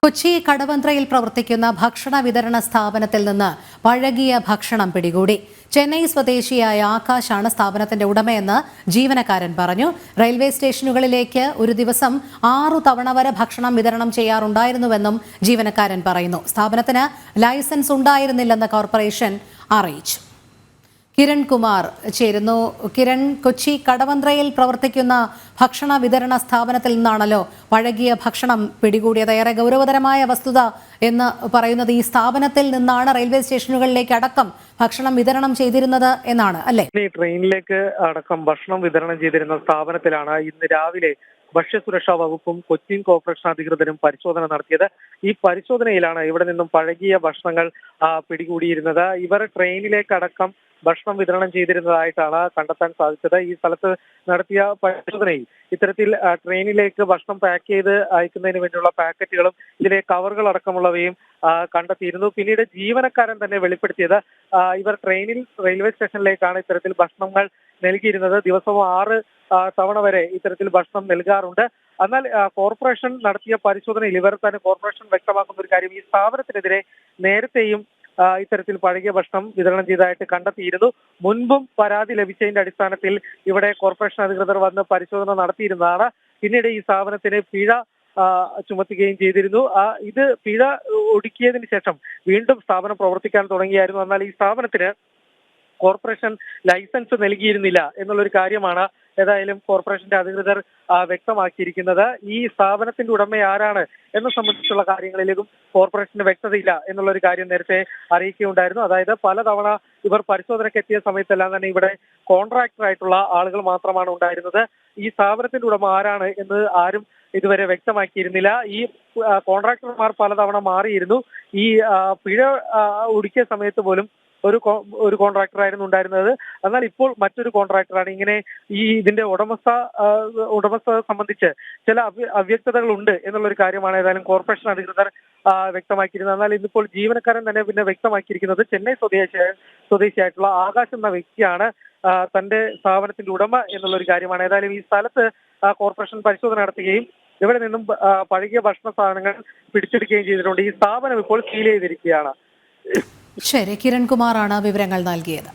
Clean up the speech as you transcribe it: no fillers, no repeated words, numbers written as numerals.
കൊച്ചി കടവന്ത്രയിൽ പ്രവർത്തിക്കുന്ന ഭക്ഷണ വിതരണ സ്ഥാപനത്തിൽ നിന്ന് പഴകിയ ഭക്ഷണം പിടികൂടി. ചെന്നൈ സ്വദേശിയായ ആകാശാണ് സ്ഥാപനത്തിന്റെ ഉടമയെന്ന് ജീവനക്കാരൻ പറഞ്ഞു. റെയിൽവേ സ്റ്റേഷനുകളിലേക്ക് ഒരു ദിവസം 6 തവണ വരെ ഭക്ഷണം വിതരണം ചെയ്യാറുണ്ടായിരുന്നുവെന്നും ജീവനക്കാരൻ പറയുന്നു. സ്ഥാപനത്തിന് ലൈസൻസ് ഉണ്ടായിരുന്നില്ലെന്ന് കോർപ്പറേഷൻ അറിയിച്ചു. കിരൺ കുമാർ ചേരുന്നു. കിരൺ, കൊച്ചി കടവന്ത്രയിൽ പ്രവർത്തിക്കുന്ന ഭക്ഷണ വിതരണ സ്ഥാപനത്തിൽ നിന്നാണല്ലോ പഴകിയ ഭക്ഷണം പിടികൂടിയത്. ഏറെ ഗൗരവതരമായ വസ്തുത എന്ന് പറയുന്നത് ഈ സ്ഥാപനത്തിൽ നിന്നാണ് റെയിൽവേ സ്റ്റേഷനുകളിലേക്ക് അടക്കം ഭക്ഷണം വിതരണം ചെയ്തിരുന്നത് എന്നാണ്, അല്ലേ? ട്രെയിനിലേക്ക് അടക്കം ഭക്ഷണം വിതരണം ചെയ്തിരുന്ന സ്ഥാപനത്തിലാണ് ഇന്ന് രാവിലെ ഭക്ഷ്യസുരക്ഷാ വകുപ്പും കൊച്ചിൻ കോർപ്പറേഷൻ അധികൃതരും പരിശോധന നടത്തിയത്. ഈ പരിശോധനയിലാണ് ഇവിടെ നിന്നും പഴകിയ ഭക്ഷണങ്ങൾ പിടികൂടിയിരുന്നത്. ഇവർ ട്രെയിനിലേക്കടക്കം ഭക്ഷണം വിതരണം ചെയ്തിരുന്നതായിട്ടാണ് കണ്ടെത്താൻ സാധിച്ചത്. ഈ സ്ഥലത്ത് നടത്തിയ പരിശോധനയിൽ ഇത്തരത്തിൽ ട്രെയിനിലേക്ക് ഭക്ഷണം പാക്ക് ചെയ്ത് അയക്കുന്നതിന് വേണ്ടിയുള്ള പാക്കറ്റുകളും ഇതിലെ കവറുകൾ അടക്കമുള്ളവയും കണ്ടെത്തിയിരുന്നു. പിന്നീട് ജീവനക്കാരൻ തന്നെ വെളിപ്പെടുത്തിയത് ഇവർ റെയിൽവേ സ്റ്റേഷനിലേക്കാണ് ഇത്തരത്തിൽ ഭക്ഷണങ്ങൾ നൽകിയിരുന്നത്. ദിവസവും 6 തവണ വരെ ഇത്തരത്തിൽ ഭക്ഷണം നൽകാറുണ്ട്. എന്നാൽ കോർപ്പറേഷൻ നടത്തിയ പരിശോധനയിൽ ഇവർ തന്നെ കോർപ്പറേഷൻ വ്യക്തമാക്കുന്ന ഒരു കാര്യം, ഈ സ്ഥാപനത്തിനെതിരെ നേരത്തെയും ഇത്തരത്തിൽ പഴകിയ ഭക്ഷണം വിതരണം ചെയ്തതായിട്ട് കണ്ടെത്തിയിരുന്നു. മുൻപും പരാതി ലഭിച്ചതിന്റെ അടിസ്ഥാനത്തിൽ ഇവിടെ കോർപ്പറേഷൻ അധികൃതർ വന്ന് പരിശോധന നടത്തിയിരുന്നതാണ്. പിന്നീട് ഈ സ്ഥാപനത്തിന് പിഴ ചുമത്തുകയും ചെയ്തിരുന്നു. ഇത് പിഴ ഒടുക്കിയതിനു ശേഷം വീണ്ടും സ്ഥാപനം പ്രവർത്തിക്കാൻ തുടങ്ങിയായിരുന്നു. എന്നാൽ ഈ സ്ഥാപനത്തിന് കോർപ്പറേഷൻ ലൈസൻസ് നൽകിയിരുന്നില്ല എന്നുള്ളൊരു കാര്യമാണ് ഏതായാലും കോർപ്പറേഷന്റെ അധികൃതർ വ്യക്തമാക്കിയിരിക്കുന്നത്. ഈ സ്ഥാപനത്തിന്റെ ഉടമ ആരാണ് എന്ന സംബന്ധിച്ചുള്ള കാര്യങ്ങളിലേക്കും കോർപ്പറേഷന് വ്യക്തതയില്ല എന്നുള്ളൊരു കാര്യം നേരത്തെ അറിയിക്കുകയുണ്ടായിരുന്നു. അതായത് പലതവണ ഇവർ പരിശോധനയ്ക്ക് എത്തിയ സമയത്തെല്ലാം തന്നെ ഇവിടെ കോൺട്രാക്ടറായിട്ടുള്ള ആളുകൾ മാത്രമാണ് ഉണ്ടായിരുന്നത്. ഈ സ്ഥാപനത്തിന്റെ ഉടമ ആരാണ് എന്ന് ആരും ഇതുവരെ വ്യക്തമാക്കിയിരുന്നില്ല. ഈ കോൺട്രാക്ടർമാർ പലതവണ മാറിയിരുന്നു. ഈ പിഴ ഒടുക്കിയ സമയത്ത് പോലും ഒരു കോൺട്രാക്ടറായിരുന്നു ഉണ്ടായിരുന്നത്. എന്നാൽ ഇപ്പോൾ മറ്റൊരു കോൺട്രാക്ടറാണ്. ഇങ്ങനെ ഇതിന്റെ ഉടമസ്ഥ സംബന്ധിച്ച് ചില അവ്യക്തതകളുണ്ട് എന്നുള്ളൊരു കാര്യമാണ് ഏതായാലും കോർപ്പറേഷൻ അധികൃതർ വ്യക്തമാക്കിയിരുന്നത്. എന്നാൽ ഇന്നിപ്പോൾ ജീവനക്കാരൻ തന്നെ പിന്നെ വ്യക്തമാക്കിയിരിക്കുന്നത് ചെന്നൈ സ്വദേശിയായിട്ടുള്ള ആകാശ് എന്ന വ്യക്തിയാണ് തന്റെ സ്ഥാപനത്തിന്റെ ഉടമ എന്നുള്ളൊരു കാര്യമാണ്. ഏതായാലും ഈ സ്ഥലത്ത് കോർപ്പറേഷൻ പരിശോധന നടത്തുകയും ഇവിടെ നിന്നും പഴകിയ ഭക്ഷണ സാധനങ്ങൾ പിടിച്ചെടുക്കുകയും ചെയ്തിട്ടുണ്ട്. ഈ സ്ഥാപനം ഇപ്പോൾ സീൽ ചെയ്തിരിക്കുകയാണ്. ശരി, കിരൺ കുമാറാണ് വിവരങ്ങൾ നൽകിയത്.